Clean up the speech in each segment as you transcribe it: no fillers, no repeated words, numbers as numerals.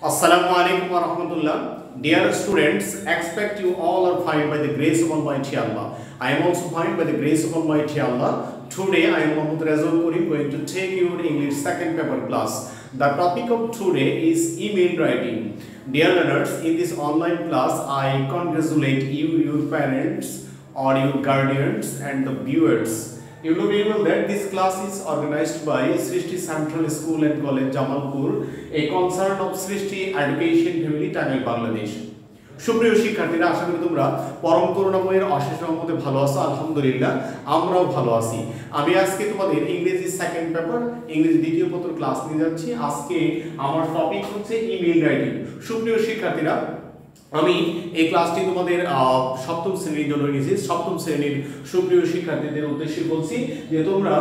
Assalamu alaikum wa rahmatullah. Dear students, expect you all are fine by the grace of Almighty Allah. I am also fine by the grace of Almighty Allah. Today I am Mohammad Razul Karim going to take you to English second paper class. The topic of today is email writing. Dear learners, in this online class I congratulate you, your parents or your guardians and the viewers. You know very well that this class is organized by Srishti Central School and College Jamalpur, a concern of Srishti Education Family Tamil Bangladesh. সুপ্রিয় শিক্ষার্থীরা, আশা করি তোমরা পরম করুণাময়ের অশেষ রহমতে ভালো আছো। আলহামদুলিল্লাহ আমরাও ভালো আছি। আমি আজকে তোমাদের ইংরেজি সেকেন্ড পেপার ইংরেজি দ্বিতীয় পত্র ক্লাস নিয়ে যাচ্ছি। আজকে আমার টপিক হচ্ছে ইমেল রাইটিং। সুপ্রিয় শিক্ষার্থীরা, আমি এই ক্লাসটি তোমাদের সপ্তম শ্রেণীর জন্য নিয়েছি। সপ্তম শ্রেণীর সুপ্রিয় শিক্ষার্থীদের উদ্দেশ্যে বলছি যে তোমরা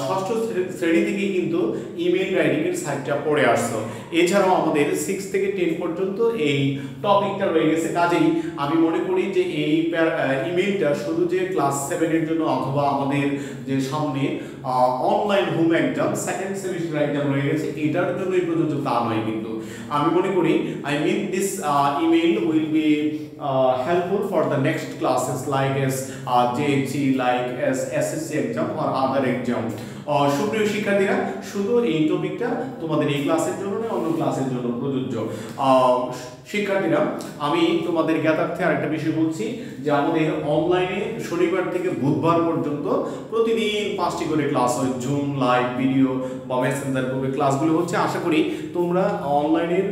ষষ্ঠ শ্রেণী থেকে কিন্তু ইমেল রাইটিং এর সাইটটা পড়ে আসছো। এছাড়াও আমাদের 6 থেকে 10 পর্যন্ত এই টপিকটা রয়ে গেছে। কাজেই আমি মনে করি যে এই ইমেলটা শুধু যে ক্লাস 7 এর জন্য অথবা আমাদের যে সামনে online home exam second semester exam রয়ে গেছে এটার জন্যই প্রযোজ্য তা নয়। কিন্তু আমি মনে করি this email will be helpful for the next classes like as JHC, like as SSC exam or other exam. সুপ্রিয় শিক্ষার্থীরা, শুধু এই টপিকটা তোমাদের এই ক্লাসের জন্য না, অন্য ক্লাসের জন্য প্রযোজ্য। শিক্ষার্থীরা, আমি তোমাদের জ্ঞাতার্থে আরেকটা বিষয় বলছি যে আমাদের অনলাইনে শনিবার থেকে বুধবার পর্যন্ত প্রতিদিন 5টি করে ক্লাস হয়। জুম লাইভ ভিডিও বা মেসেঞ্জার গ্রুপে ক্লাসগুলো হচ্ছে। আশা করি তোমরা অনলাইনের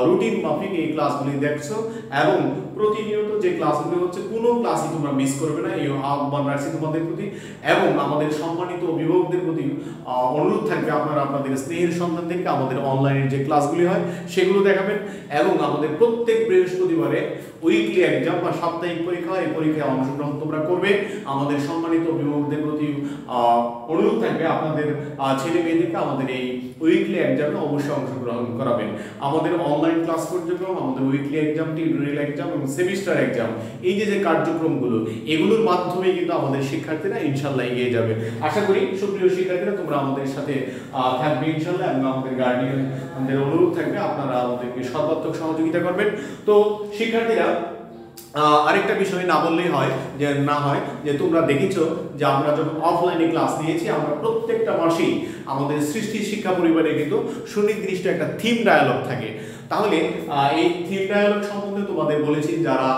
রুটিন মাফিক এই ক্লাসগুলি দেখছো এবং প্রতিনিয়ত যে ক্লাসগুলো হচ্ছে কোনো ক্লাসই তোমরা মিস করবে না, এই আহ্বান রাখছি তোমাদের প্রতি। এবং আমাদের সম্মানিত অভিভাবকদের প্রতি অনুরোধ থাকবে আপনারা আপনাদের স্নেহের সন্তানদেরকে আমাদের অনলাইনের যে ক্লাসগুলি হয় সেগুলো দেখাবেন। এবং আমাদের প্রত্যেক বৃহস্পতিবারে উইকলি এক্সাম বা সাপ্তাহিক পরীক্ষা, এই পরীক্ষায় অংশগ্রহণ তোমরা করবে। আমাদের সম্মানিত অভিভাবকদের প্রতি অনুরোধ থাকবে আপনাদের ছেলে মেয়েদেরকে আমাদের এই উইকলি এক্সামে অবশ্যই অংশগ্রহণ করাবেন। আমাদের অনলাইন ক্লাস কার্যক্রম, আমাদের উইকলি এক্সাম, টিউটোরিয়াল এক্সাম এবং সেমিস্টার এক্সাম, এই যে কার্যক্রমগুলো এগুলোর মাধ্যমে কিন্তু আমাদের শিক্ষার্থীরা ইনশাআল্লাহ এগিয়ে যাবে। আশা করি সুপ্রিয় শিক্ষার্থীরা তোমরা আমাদের সাথে থাকবে ইনশাআল্লাহ এবং আমাদের গার্ডিয়ান আমাদের অনুরোধ থাকবে আপনারা আমাদেরকে সর্বাত্মক সহযোগিতা করবেন। তো শিক্ষার্থীরা, আরেকটা বিষয় না বললেই হয় যে তোমরা দেখেছো যে আমরা যখন অফলাইনে ক্লাস নিয়েছি আমরা প্রত্যেকটা মাসেই আমাদের সৃষ্টি শিক্ষা পরিবারে কিন্তু সুনির্দিষ্ট একটা থিম ডায়ালগ থাকে। তাহলে এই থিম ডায়ালগ সম্বন্ধে তোমাদের বলেছি যারা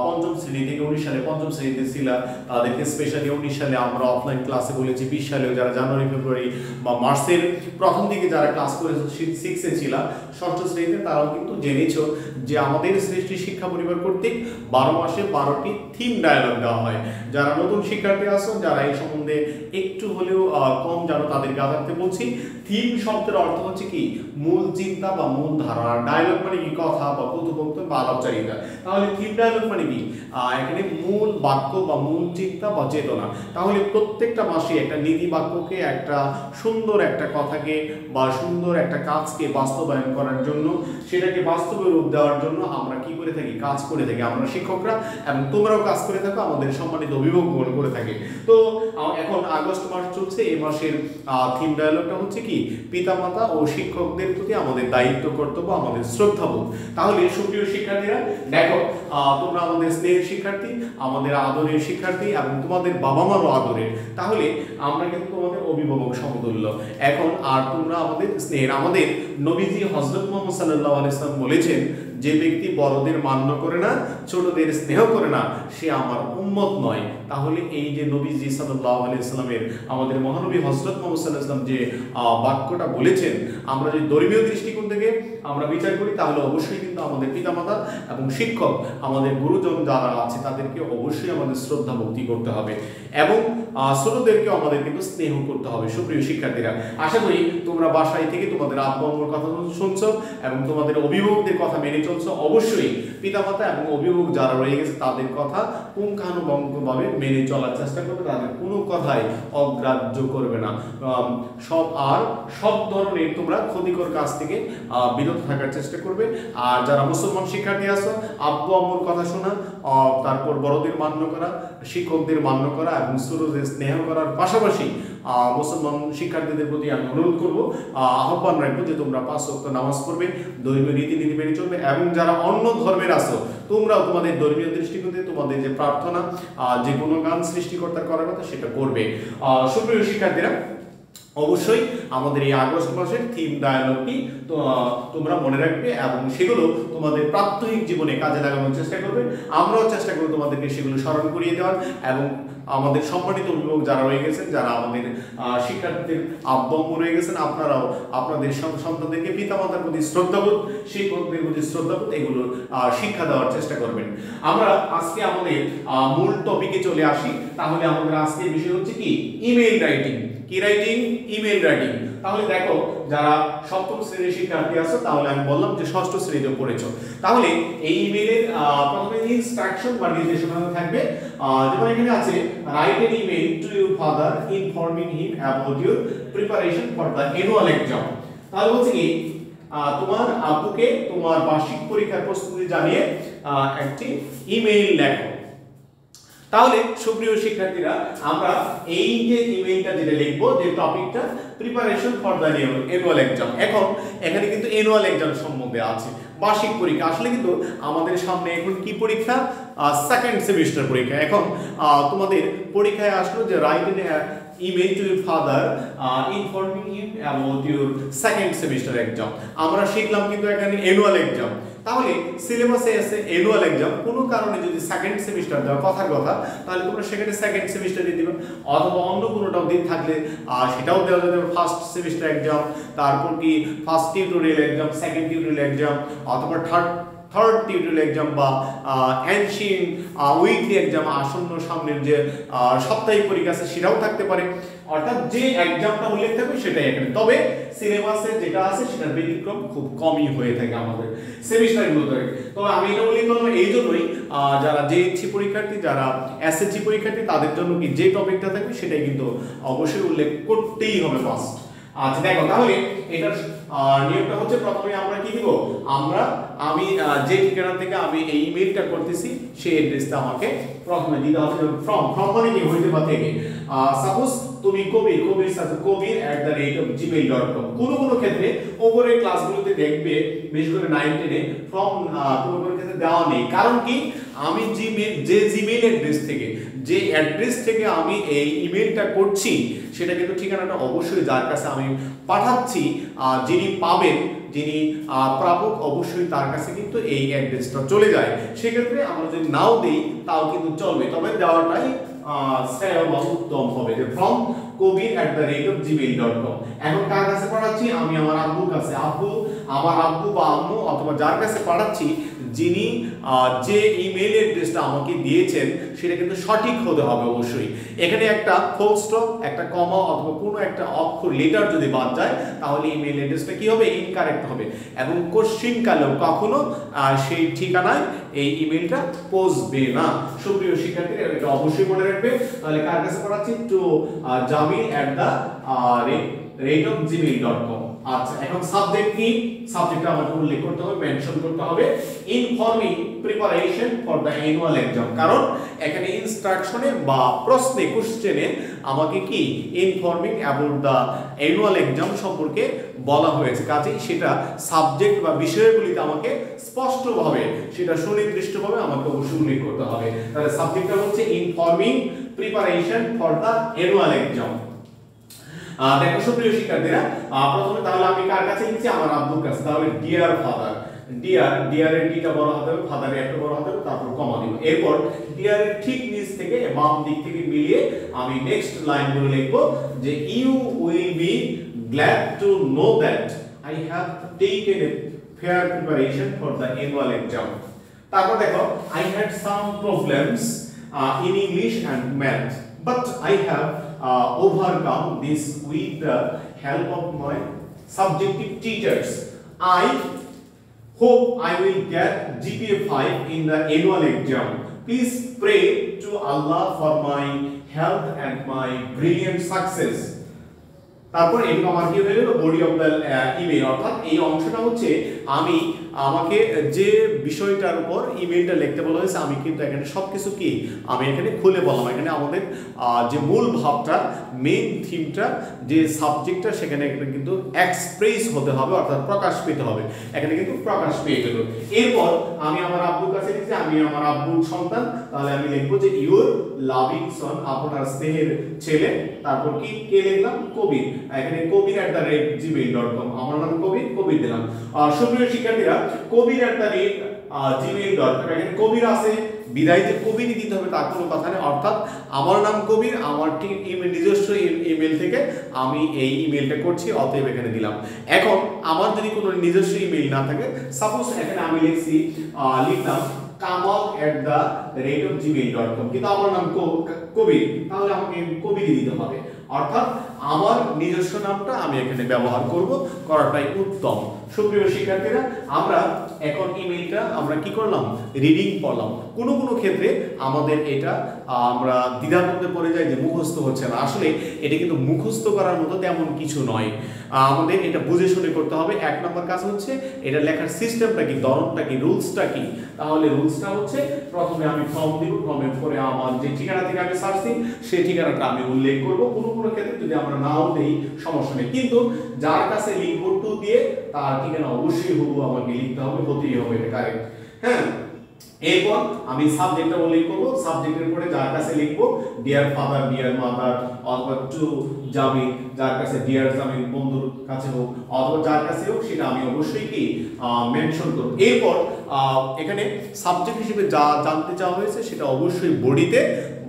পঞ্চম শ্রেণী থেকে 19 সালে পঞ্চম শ্রেণীতে ছিল তাদেরকে স্পেশালি 19 সালে আমরা অফলাইন ক্লাসে বলেছি। 20 সালেও যারা জানুয়ারি ফেব্রুয়ারি বা মার্চের প্রথম দিকে যারা ক্লাস করেছে 6 এ ছিল ষষ্ঠ শ্রেণীতে তারাও কিন্তু জেনেছো যে আমাদের সৃষ্টি শিক্ষা পরিবার কর্তৃক 12 মাসে 12টি থিম ডায়ালগ দেওয়া হয়। যারা নতুন শিক্ষার্থী আছো, যারা এই সম্বন্ধে একটু হলেও কম জানো, তাদেরকে আদারতে বলছি থিম শব্দের অর্থ হচ্ছে কি মূল চিন্তা বা মূল ধারণা। ডায়ালগ মানে কি কথা বা কথোপকথন বা আলাপচারিতা। তাহলে থিম ডায়ালগ মানে কি এখানে মূল বাক্য বা মূল চিন্তা বা চেতনা। তাহলে প্রত্যেকটা মাসে একটা নীতি বাক্যকে, একটা সুন্দর একটা কথাকে বা সুন্দর একটা কাজকে বাস্তবায়ন করার জন্য, সেটাকে বাস্তবে রূপ দেওয়ার জন্য আমরা কি করে থাকি, কাজ করে থাকি আমরা শিক্ষকরা, এবং তোমরাও কাজ করে থাকো, আমাদের সম্মানিত অভিভাবকগণ করে থাকে। তো এখন আগস্ট মাস চলছে, এই মাসের থিম ডায়ালগটা হচ্ছে কি পিতামাতা ও শিক্ষকদের প্রতি আমাদের দায়িত্ব, কর্তব্য, আমাদের শ্রদ্ধাবোধ। তাহলে সুপ্রিয় শিক্ষার্থীরা দেখো, তোমরা আমাদের স্নেহের শিক্ষার্থী, আমাদের আদরের শিক্ষার্থী এবং তোমাদের বাবা মারও আদরের। তাহলে আমরা কিন্তু তোমাদের অভিভাবক সমতুল্য। এখন আর তোমরা আমাদের স্নেহের। আমাদের নবীজি হযরত মুহাম্মদ সাল্লাল্লাহু আলাইহি ওয়াসাল্লাম বলেছেন, যে ব্যক্তি বড়দের মান্য করে না, ছোটদের স্নেহ করে না, সে আমার উম্মত নয়। তাহলে এই যে নবীজি সাল্লাল্লাহু আলাইহি ওয়াসাল্লামের আমাদের মহানবী হযরত মুহাম্মদ সাল্লাল্লাহু আলাইহি ওয়াসাল্লাম যে বাক্যটা বলেছেন, আমরা যদি ধর্মীয় দৃষ্টিকোণ থেকে আমরা বিচার করি তাহলে অবশ্যই কিন্তু আমাদের পিতামাতা এবং শিক্ষক, আমাদের গুরুজন যারা আছে তাদেরকে অবশ্যই আমাদের শ্রদ্ধা ভক্তি করতে হবে এবং ছোটদেরকে আমাদের কিন্তু স্নেহ করতে হবে। সুপ্রিয় শিক্ষার্থীরা, আশা করি তোমরা বাসায় থেকে তোমাদের আব্বু আম্মুর কথা শুনছো এবং তোমাদের অভিভাবকদের কথা মেনে চলছো। অবশ্যই পিতামাতা এবং অভিভাবক যারা রয়ে গেছে তাদের কথা পুঙ্খানুপুঙ্খভাবে মেনে চলার চেষ্টা করবে, তাদের কোনো কথাই অগ্রাহ্য করবে না। সব ধরনের তোমরা ক্ষতিকর কাজ থেকে বিরত থাকার চেষ্টা করবে। আর যারা মুসলমান শিক্ষার্থী আছো, আব্বু আম্মুর কথা শোনা, তারপর বড়দের মান্য করা, শিক্ষকদের মান্য করা এবং ছোটদের স্নেহ করার পাশাপাশি মুসলমান শিক্ষার্থীদের প্রতি আমি অনুরোধ করব, আহ্বান রাখবো যে তোমরা 5 ওয়াক্ত নামাজ পড়বে, ধর্মীয় রীতিনীতি মেনে চলবে, এবং যারা অন্য ধর্মের আছো তোমরাও তোমাদের ধর্মীয় দৃষ্টিকোণে তোমাদের যে প্রার্থনা, যে কোনো গান সৃষ্টিকর্তার করার কথা সেটা করবে। সুপ্রিয় শিক্ষার্থীরা, অবশ্যই আমাদের এই আগস্ট মাসের থিম ডায়ালগটি তো তোমরা মনে রাখবে এবং সেগুলো তোমাদের প্রাত্যহিক জীবনে কাজে লাগানোর চেষ্টা করবে। আমরাও চেষ্টা করব তোমাদেরকে সেগুলো স্মরণ করিয়ে দেওয়ার, এবং আমাদের সম্মানিত অভিভাবক যারা রয়ে গেছেন, যারা আমাদের শিক্ষার্থীদের আব্বু রয়ে গেছেন, আপনারাও আপনাদের সন্তানদেরকে পিতামাতার প্রতি শ্রদ্ধাবোধ, শিক্ষকদের প্রতি শ্রদ্ধাবোধ এগুলো শিক্ষা দেওয়ার চেষ্টা করবেন। আমরা আজকে আমাদের মূল টপিকে চলে আসি। তাহলে আমাদের আজকের বিষয় হচ্ছে কি? Email writing. কি রাইটিং? Email writing. তাহলে দেখো, যারা সপ্তম শ্রেণীর শিক্ষার্থী আছো, তাহলে আমি বললাম যে ষষ্ঠ শ্রেণীতে পড়েছো, তাহলে এই ইমেইলের প্রথমে ইনস্ট্রাকশন বা নির্দেশনা থাকবে। যেমন এখানে আছে, write an email to your father informing him about your preparation for the annual exam. তাহলে বলছে কি, তোমার আব্বুকে তোমার বার্ষিক পরীক্ষার প্রস্তুতি জানিয়ে একটি ইমেইল লেখো। তাহলে সুপ্রিয় শিক্ষার্থীরা, আমরা এই যে ইমেইলটা যেটা লিখবো, যে টপিকটা preparation for the annual exam, এখন এখানে কিন্তু অ্যানুয়াল এক্সাম সম্বন্ধে আছে, বার্ষিক পরীক্ষা। আসলে কিন্তু আমাদের সামনে এখন কি পরীক্ষা? সেকেন্ড সেমিস্টার পরীক্ষা। এখন তোমাদের পরীক্ষায় আসলো যে write an email to your father informing him about your second semester exam। আমরা শিখলাম কিন্তু এখানে অ্যানুয়াল এক্সাম। তাহলে সিলেবাসে আছে অ্যানুয়াল এক্সাম, কোনো কারণে যদি সেকেন্ড সেমিস্টার দেওয়া কথার কথা, তাহলে তোমরা সেখানে সেকেন্ড সেমিস্টারে দিবে, অথবা অন্য কোনোটাও দিন থাকলে সেটাও দেওয়া যেতে পারে। ফার্স্ট সেমিস্টার এক্সাম, তারপর কি first tutorial exam, second tutorial exam, অথবা থার্ড টিউটোরিয়াল এক্সাম, বা অ্যানশিয়েন্ট উইকলি এক্সাম, আসন্ন সামনের যে সাপ্তাহিক পরীক্ষা আছে সেটাও থাকতে পারে। অর্থাৎ যে এক্সামটা উল্লেখ থাকবে সেটাই এখানে। তবে সিলেবাসে যেটা আছে সেটার ব্যতিক্রম খুব কমই হয়ে থাকে আমাদের সেমিস্টারগুলোতে। তবে আমি এটা উল্লেখ করলাম এই জন্যই, যারা জেএসসি পরীক্ষার্থী, যারা এসএসসি পরীক্ষার্থী, তাদের জন্য কি যে টপিকটা থাকবে সেটাই কিন্তু অবশ্যই উল্লেখ করতেই হবে মাস্ট। আচ্ছা দেখো, তাহলে এটার নিয়মটা হচ্ছে, প্রথমে আমরা কি দিব? আমি যে ঠিকানা থেকে আমি এই ইমেইলটা করতেছি সেই অ্যাড্রেসটা আমাকে প্রথমে দিতে হবে। ফ্রম মানে কি? হইতে বা থেকে। সাপোজ তুমি kobir@gmail.com। কোনো ক্ষেত্রে ওপরের ক্লাসগুলোতে দেখবে, বিশেষ করে 9 10-এ ফ্রম কোনো ক্ষেত্রে দেওয়া নেই। কারণ কি? আমি যে জিমেইল অ্যাড্রেস থেকে, যে অ্যাড্রেস থেকে আমি এই ইমেইলটা করছি, সেটা কিন্তু ঠিকানাটা অবশ্যই যার কাছে আমি পাঠাচ্ছি, যিনি পাবেন, যিনি প্রাপক, অবশ্যই তার কাছে কিন্তু এই অ্যাড্রেসটা চলে যায়। সেক্ষেত্রে আমরা যদি নাও দেই তাও কিন্তু চলবে, তবে দেওয়াটাই শ্রেয় বা উত্তম হবে, যে ফ্রম kobir@gmail.com। এখন কার কাছে পাঠাচ্ছি? আমি আমার আব্বুর কাছে। আমার আব্বু বা আম্মু, অথবা যার কাছে পাঠাচ্ছি, যিনি যে ইমেইল অ্যাড্রেসটা আমাকে দিয়েছেন সেটা কিন্তু সঠিক হতে হবে অবশ্যই। এখানে একটা ফুল স্টপ, একটা কমা, অথবা কোনো একটা অক্ষর লেটার যদি বাদ যায়, তাহলে ইমেইল অ্যাড্রেসটা কি হবে? ইনকারেক্ট হবে, এবং কোশ্চিন কালেও কখনো সেই ঠিকানায় এই ইমেইলটা পৌঁছবে না। সুপ্রিয় শিক্ষার্থীরা, এটা অবশ্যই মনে রাখবে। তাহলে কার কাছে পাঠাচ্ছি? Two jamil@gmail.com। আচ্ছা, এখন সাবজেক্ট কি? সাবজেক্টটা আমাকে উল্লেখ করতে হবে, মেনশন করতে হবে, informing preparation for the annual exam. কারণ এখানে ইনস্ট্রাকশনে বা প্রশ্নে, কোশ্চেনে আমাকে কি informing about the annual exam সম্পর্কে বলা হয়েছে, কাজেই সেটা সাবজেক্ট বা বিষয়গুলিতে আমাকে স্পষ্টভাবে, সেটা সুনির্দিষ্টভাবে আমাকে অবশ্যই উল্লেখ করতে হবে। তাহলে সাবজেক্টটা হচ্ছে informing preparation for the annual exam. দেখো সুপ্রিয় শিক্ষার্থীরা, প্রথমে তাহলে আমি কার কাছে লিখছি? আমার আব্বুর কাছে। তাহলে ডিয়ার ফাদার, ডিয়ার এর ডিটা বড় হতে হবে, ফাদারের একটা বড় হতে হবে, তারপর কমা দিব। এরপর ডিয়ার এর ঠিক নিচ থেকে বাম দিক থেকে মিলিয়ে আমি নেক্সট লাইনগুলো লিখব, যে you will be glad to know that I have taken a fair preparation for the annual exam. তারপর দেখো, I had some problems in English and math, but I have overcome this with the help of my subjective teachers. I hope I will get GPA 5 in the annual exam. Please pray to Allah for my health and my brilliant success. তারপর এই আমার কি হলো? Body of the email, অর্থাৎ এই অংশটা হচ্ছে আমি আমাকে যে বিষয়টার উপর ইমেলটা লিখতে বলা হয়েছে আমি কিন্তু এখানে সবকিছু কি আমি এখানে খুলে বললাম। এখানে আমাদের যে মূল ভাবটা, মেইন থিমটা, যে সাবজেক্টটা সেখানে কিন্তু এক্সপ্রেস হতে হবে, অর্থাৎ প্রকাশ পেতে হবে। এখানে কিন্তু প্রকাশ পেয়ে গেল। এরপর আমি আমার আব্বুর কাছে লিখছি আমি আমার আব্বুর সন্তান, তাহলে আমি লিখবো যে ইউর লাভিং সন, আপনার স্নেহের ছেলে। তারপর কি কে লিখলাম? কবির। এখানে কবির@gmail.com, আমার নাম কবির, কবির দিলাম। সুপ্রিয় শিক্ষার্থীরা, কবির@gmail.com, এখানে কবির আছে বিদায় যে কবিরই দিতে হবে তার কোনো কথা নেই। অর্থাৎ আমার নাম কবির, আমার ঠিক নিজস্ব ইমেল থেকে আমি এই ইমেলটা করছি, অতএব এখানে দিলাম। এখন আমার যদি কোনো নিজস্ব ইমেল না থাকে, সাপোজ এখানে আমি লিখলাম kamal@gmail.com, কিন্তু আমার নাম কবির, তাহলে আমাকে কবিরই দিতে হবে। অর্থাৎ আমার নিজস্ব নামটা আমি এখানে ব্যবহার করাটাই উত্তম। সুপ্রিয় শিক্ষার্থীরা, আমরা এখন ইমেলটা আমরা কি করলাম? রিডিং পড়লাম। কোনো কোনো ক্ষেত্রে আমাদের এটা আমরা দ্বিধার মধ্যে পড়ে যাই যে মুখস্থ হচ্ছে না। আসলে এটা কিন্তু মুখস্থ করার মতো তেমন কিছু নয়, আমাদের এটা বুঝে শুনে করতে হবে। এক নম্বর কাজ হচ্ছে এটা লেখার সিস্টেমটা কি, ধরনটা কি, রুলসটা কি। তাহলে রুলসটা হচ্ছে প্রথমে আমি ফর্ম দিব, ফর্মের পরে আমার যে ঠিকানা থেকে আমি সার্চ দিই সেই ঠিকানাটা আমি উল্লেখ করব। কোনো কোনো ক্ষেত্রে যদি আমরা নাও দেই সমস্যা নেই, কিন্তু যার কাছে লিখবো টু দিয়ে তার ঠিকানা অবশ্যই আমাকে লিখতে হবে, হতেই হবে, এটা কারেক্ট। হ্যাঁ, এরপর আমি সাবজেক্টটা উল্লেখ করব। সাবজেক্টের পরে যার কাছে লিখব ডিয়ার ফাদার, ডিয়ার মাদার, অথবা টু জামিন, যার কাছে ডিয়ার জামিন বন্ধুর কাছে হোক অথবা যার কাছে হোক, সেটা আমি অবশ্যই কি মেনশন করব। এরপর এখানে সাবজেক্ট হিসেবে যা জানতে চাওয়া হয়েছে সেটা অবশ্যই বডিতে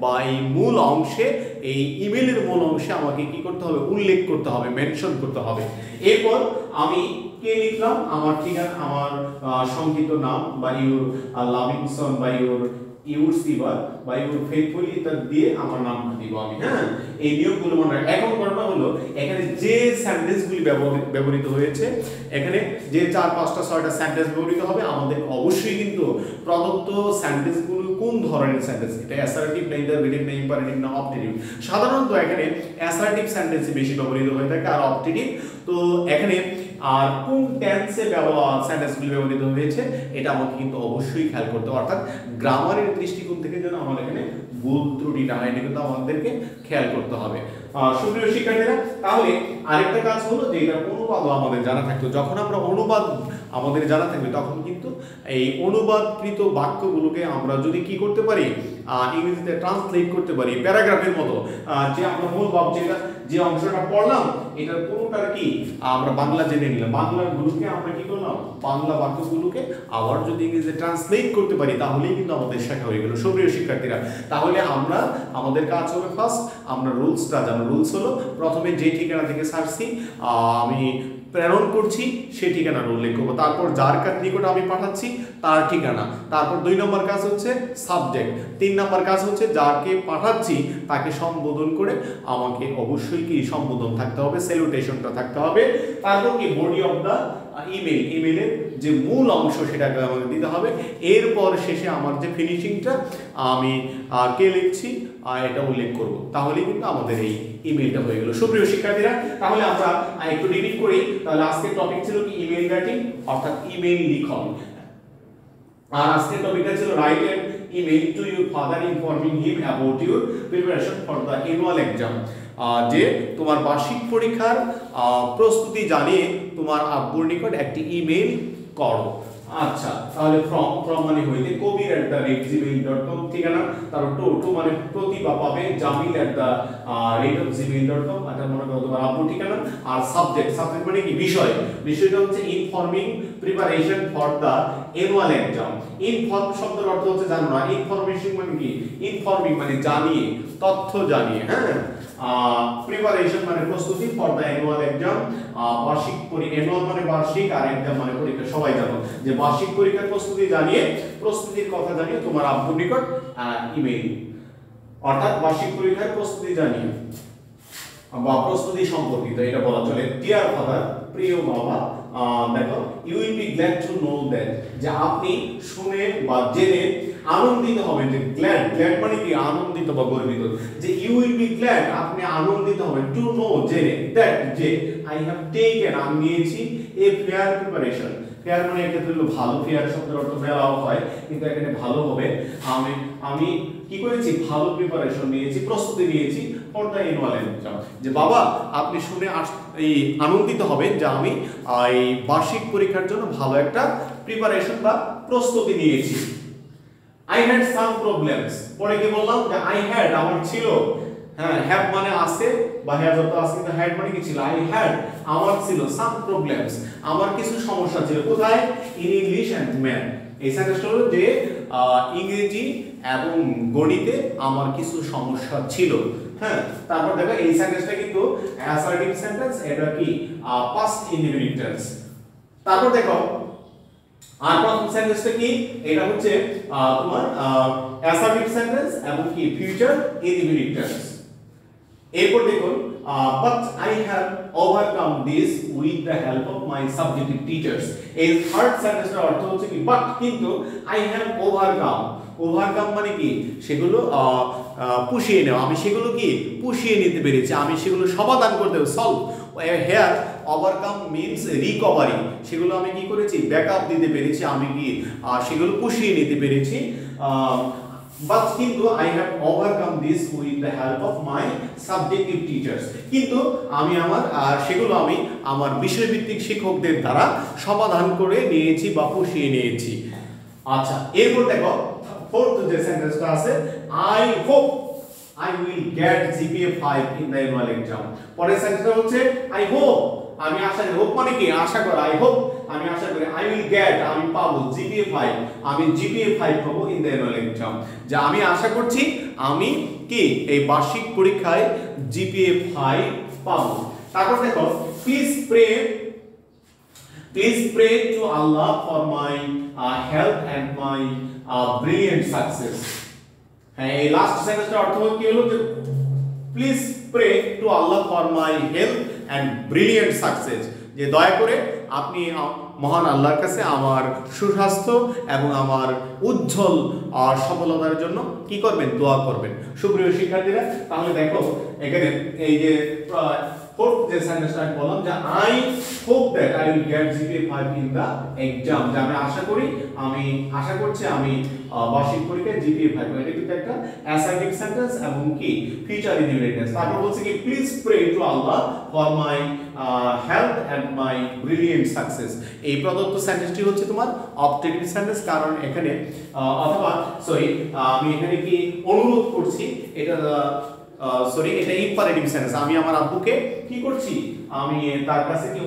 বা এই মূল অংশে, এই ইমেলের মূল অংশে আমাকে কি করতে হবে? উল্লেখ করতে হবে, মেনশন করতে হবে। এরপর আমি কে লিখলাম? আমার ঠিকানা, আমার সংক্ষিপ্ত নাম, বা ইউর লাভিং সন, বা ইউর সিভার, বা ইউর ফেথফুলি, ইত্যাদি দিয়ে আমার নামটা দিব আমি। হ্যাঁ, এই নিয়মগুলো মনে রাখবেন। এখন ঘটনা হলো এখানে যে সেন্টেন্সগুলি ব্যবহৃত হয়েছে, এখানে যে 4, 5টা 6টা সেন্টেন্স ব্যবহৃত হবে, আমাদের অবশ্যই কিন্তু প্রদত্ত সেন্টেন্সগুলো কোন ধরনের সেন্টেন্স, এটা অ্যাসার্টিভ না, ইন্টারোগেটিভ না, ইম্পারেটিভ না, অবজেক্টিভ। সাধারণত এখানে অ্যাসার্টিভ সেন্টেন্স বেশি ব্যবহৃত হয়ে থাকে, আর অবজেক্টিভ। তো এখানে আর কোন টেন্সে সেন্টেন্সগুলি ব্যবহৃত হয়েছে এটা আমাকে কিন্তু অবশ্যই খেয়াল করতে হবে। অর্থাৎ গ্রামারের দৃষ্টিকোণ থেকে যেন আমার এখানে ভুল ত্রুটি না হয়, এটা কিন্তু আমাদেরকে খেয়াল করতে হবে। সুপ্রিয় শিক্ষার্থীরা, তাহলে আরেকটা কাজ হলো যে এটা অনুবাদও আমাদের জানা থাকতো। যখন আমরা অনুবাদ আমাদের জানা থাকবে তখন কিন্তু এই অনুবাদকৃত বাক্যগুলোকে আমরা যদি কি করতে পারি, ইংরেজিতে ট্রান্সলেট করতে পারি প্যারাগ্রাফের মতো, যে আমরা মূল ভাব যে অংশটা পড়লাম এটার পুরোটার কি আমরা বাংলা জেনে নিলাম, বাংলাগুলোকে আমরা কি করলাম, বাংলা বাক্যগুলোকে আবার যদি ইংরেজিতে ট্রান্সলেট করতে পারি তাহলেই কিন্তু আমাদের শেখা হয়ে গেল। সুপ্রিয় শিক্ষার্থীরা, তাহলে আমাদের কাজ হবে ফার্স্ট আমরা রুলসটা জানো। রুলস হলো প্রথমে যে ঠিকানা থেকে সার্চছি আমি প্রেরণ করছি সেই ঠিকানাটা উল্লেখ করবো, তারপর যার নিকট আমি পাঠাচ্ছি তার ঠিকানা, তারপর 2 নম্বর কাজ হচ্ছে সাবজেক্ট, 3 নম্বর কাজ হচ্ছে যাকে পাঠাচ্ছি তাকে সম্বোধন করে আমাকে অবশ্যই কি সম্বোধন থাকতে হবে, স্যালুটেশনটা থাকতে হবে, তারপর কি বডি অফ দা ইমেলের যে মূল অংশ সেটাকে আমাকে দিতে হবে। এরপর শেষে আমার যে ফিনিশিংটা আমি কে লিখছি এটা উল্লেখ করব, তাহলেই কিন্তু আমাদের এই ইমেলটা হয়ে গেল। সুপ্রিয় শিক্ষার্থীরা, তাহলে আমরা একটু রিভিউ করি। তাহলে আজকের টপিক ছিল কি ইমেল রাইটিং, অর্থাৎ ইমেল লিখন। আর আজকের টপিকটা ছিল write an email to your father informing him about your preparation for the annual exam, যে তোমার বার্ষিক পরীক্ষার প্রস্তুতি জানিয়ে তোমার আব্বুর নিকট একটি ইমেল করো। আচ্ছা, তাহলে ফ্রম মানে হইতে কবির@gmail.com ঠিকানা, তারপর টু মানে প্রতিভা পাবে jamil@gmail.com, এটা মনে করো তোমার আব্বুর ঠিকানা। আর সাবজেক্ট মানে কি বিষয়টা হচ্ছে informing preparation for the annual exam. Inform শব্দের অর্থ হচ্ছে জানো না, ইনফরমেশন মানে কি, ইনফর্মিং মানে জানিয়ে, তথ্য জানিয়ে। হ্যাঁ, প্রিপারেশন মানে প্রস্তুতি, ফর দা অ্যানুয়াল এক্সাম বার্ষিক পরীক্ষা, অ্যানুয়াল মানে বার্ষিক আর এক্সাম মানে পরীক্ষা, সবাই জানো যে বার্ষিক পরীক্ষার প্রস্তুতি জানিয়ে, প্রস্তুতির কথা জানিয়ে তোমার আব্বুর নিকট ইমেল, অর্থাৎ বার্ষিক পরীক্ষার প্রস্তুতি জানিয়ে বা প্রস্তুতি সম্পর্কিত এটা বলা চলে। ডিয়ার ফাদার, প্রিয় বাবা, দেখো you will be glad to know that, যে আপনি শুনে বা জেনে আনন্দিত হবেন, যে গ্ল্যাড, গ্ল্যাড মানে কি আনন্দিত বা গর্বিত, যে ইউ উইল বি গ্ল্যাড, আপনি আনন্দিত হবেন, টু নো জেনে, দ্যাট যে আই হ্যাভ টেকেন আমি নিয়েছি এ ফেয়ার প্রিপারেশন। ফেয়ার মানে এক্ষেত্রে হলো ভালো, ফেয়ার শব্দের অর্থ ফেয়ার হয়, কিন্তু এখানে ভালো হবে। আমি কি করেছি, ভালো প্রিপারেশন নিয়েছি, প্রস্তুতি নিয়েছি ফর দ্য অ্যানুয়াল এক্সাম। যে বাবা আপনি শুনে এই আনন্দিত হবেন যে আমি এই বার্ষিক পরীক্ষার জন্য ভালো একটা প্রিপারেশন বা প্রস্তুতি নিয়েছি। I had some problems, পরে কি বললাম যে I had আমার ছিল, হ্যাঁ have মানে আছে বা have অর্থ আছে, কিন্তু had মানে কি ছিল, I had আমার ছিল some problems, আমার কিছু সমস্যা ছিল, কোথায়, in English and math। এই সেন্টেন্সটা হলো যে ইংরেজি এবং গণিতে আমার কিছু সমস্যা ছিল। হ্যাঁ, তারপর দেখো এই সেন্টেন্সটা কিন্তু অ্যাসার্টিভ সেন্টেন্স, এটা কি পাস্ট ইনডিফিনিট টেন্স। তারপর দেখো আর প্রথম সেন্টেন্সটা কি, এটা হচ্ছে তোমার অ্যাসার্টিভ সেন্টেন্স এবং কি ফিউচার ইনডিফিনিট টেন্স। এরপর দেখুন but I have overcome this with the help of my subjective teachers। এই থার্ড সেন্টেন্সের অর্থ হচ্ছে কি but কিন্তু I have overcome, ওভারকাম মানে কি সেগুলো পুষিয়ে নেওয়া, আমি সেগুলো কি পুষিয়ে নিতে পেরেছি, আমি সেগুলো সমাধান করতে solve. Here overcome means recovery, সেগুলো আমি কি করেছি ব্যাকআপ দিতে পেরেছি, আমি কি সেগুলো পুষিয়ে নিতে পেরেছি। বাট কিন্তু I have overcome this with the help of my subjective teachers, কিন্তু আমি সেগুলো আমি আমার বিষয়ভিত্তিক শিক্ষকদের দ্বারা সমাধান করে নিয়েছি বা পুষিয়ে নিয়েছি। আচ্ছা, এরপর দেখো ফোর্থ যে সেন্টেন্সটা আছে, I hope I will get GPA 5 in the annual exam। পরের সেন্টেন্সটা হচ্ছে I hope, আমি আশা করি, হোপ মানে কি আশা করা, I hope আমি আশা করি, I will get আমি পাবো GPA 5, আমি GPA 5 পাবো in the annual exam। যা আমি আশা করছি আমি কি এই বার্ষিক পরীক্ষায় GPA 5 পাবো। তারপর দেখো please pray to Allah for my health and my brilliant success। হ্যাঁ, এই লাস্ট সেন্টেন্সটার অর্থ কি হলো যে please pray to Allah for my health and brilliant success, যে দয়া করে আপনি মহান আল্লাহর কাছে আমার সুস্বাস্থ্য এবং আমার উজ্জ্বল সফলতার জন্য কি করবেন, দোয়া করবেন। সুপ্রিয় শিক্ষার্থীরা, তাহলে দেখো এখানে এই যে ফোর্থ যে সেন্টেন্সটা আমি বললাম যে I hope that I will get GPA 5 in the exam, যে আমি আশা করছি আমি বার্ষিক পরীক্ষায় GPA 5 পাবো। এটা কিন্তু একটা অ্যাসার্টিভ সেন্টেন্স এবং কি ফিউচার ইনডিফিনিট টেন্স। তারপর বলছে কি please pray to Allah for my health and my brilliant success. এই প্রদত্ত সেন্টেন্সটি হচ্ছে তোমার অবজেক্টিভ সেন্টেন্স, কারণ এখানে অথবা আমি এখানে কি অনুরোধ করছি, এটা এটা ইম্পারেটিভ সেন্টেন্স। আমি আমার আব্বুকে কি করছি, আমি তার কাছে কি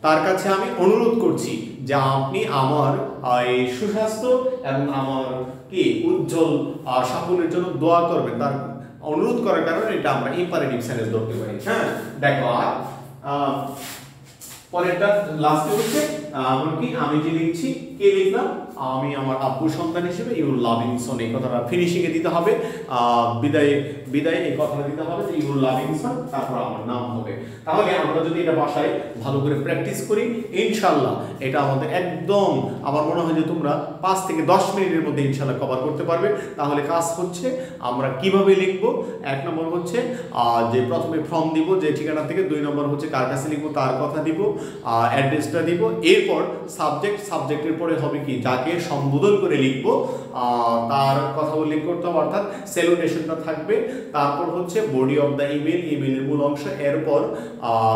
তার কাছে আমি অনুরোধ করছি যে আপনি আমার এই সুস্বাস্থ্য এবং আমার কি উজ্জ্বল সাফল্যের জন্য দোয়া করবেন। তার অনুরোধ করার কারণে এটা আমরা ইম্পারেটিভ সেন্টেন্স ধরতে পারি। হ্যাঁ, দেখো আর পরেরটা লাস্টে হচ্ছে আমি যে লিখছি, কে লিখলাম, আমি আমার আব্বু সন্তান হিসেবে ইউর লাভিং সন, এই কথাটা ফিনিশিং এ দিতে হবে, বিদায় এই কথাটা দিতে হবে যে ইউর লাভিং সন, তারপর আমার নাম হবে। তাহলে আমরা যদি এটা বাসায় ভালো করে প্র্যাকটিস করি, ইনশাআল্লাহ এটা আমাদের একদম আমার মনে হয় যে তোমরা 5 থেকে 10 মিনিটের মধ্যে ইনশাআল্লাহ কভার করতে পারবে। তাহলে কাজ হচ্ছে আমরা কিভাবে লিখব, 1 নম্বর হচ্ছে যে প্রথমে ফর্ম দিব যে ঠিকানা থেকে, 2 নম্বর হচ্ছে কার কাছে লিখব তার কথা দিব, অ্যাড্রেসটা দিব, এরপর সাবজেক্টের পরে হবে কি যাকে সম্বোধন করে লিখব তার কথা উল্লেখ করতে হবে, অর্থাৎ স্যালুটেশনটা থাকবে। তারপর হচ্ছে বডি অফ দ্য ইমেইলের মূল অংশ, এরপর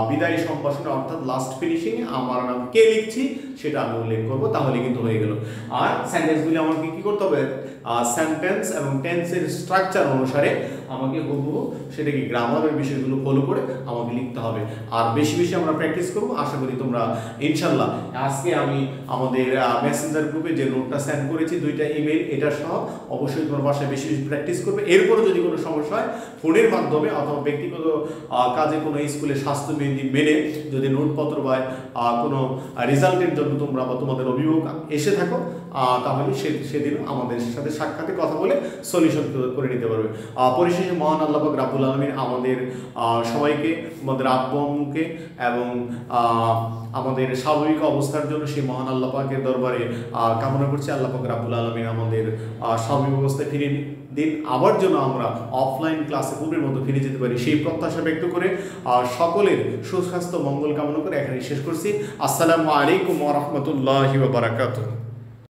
বিদায় সম্ভাষণ অর্থাৎ লাস্ট ফিনিশিং এ আমার নাম কে লিখছি সেটা আমি উল্লেখ করব, তাহলে কিন্তু হয়ে গেল। আর সেন্টেন্সগুলি আমাকে কি করতে হবে, সেন্টেন্স এবং টেন্সের স্ট্রাকচার অনুসারে আমাকে হুবহু সেটা কি গ্রামারের বিষয়গুলো ফলো করে আমাকে লিখতে হবে। আর বেশি বেশি আমরা প্র্যাকটিস করব। আশা করি তোমরা ইনশাআল্লাহ আজকে আমি আমাদের মেসেঞ্জার গ্রুপে যে নোটটা সেন্ড করেছি 2টা ইমেল, এটা সহ অবশ্যই তোমার বাসায় বেশি বেশি প্র্যাকটিস করবে। এরপরে যদি কোনো সমস্যা হয় ফোনের মাধ্যমে অথবা ব্যক্তিগত কাজে কোনো স্কুলের স্বাস্থ্যবিধি মেনে যদি নোটপত্র বা কোনো রেজাল্টের জন্য তোমরা বা তোমাদের অভিভাবক এসে থাকো, তাহলে সেদিন আমাদের সাথে সাক্ষাতে কথা বলে সলিউশন করে নিতে পারবে। পরিশেষে মহান আল্লাহ পাক রাব্বুল আলামিন আমাদের সবাইকে, আমাদের আব্বু আম্মুকে এবং আমাদের স্বাভাবিক অবস্থার জন্য সেই মহান আল্লাহ পাকের দরবারে কামনা করছি আল্লাহ পাক রাব্বুল আলামিন আমাদের স্বাভাবিক অবস্থায় ফিরিয়ে দিন, আবার যেন আমরা অফলাইন ক্লাসে পূর্বের মতো ফিরে যেতে পারি সেই প্রত্যাশা ব্যক্ত করে সকলের সুস্বাস্থ্য মঙ্গল কামনা করে এখানে শেষ করছি। আসসালামু আলাইকুম ওয়া রাহমাতুল্লাহি ওয়া বারাকাতুহু।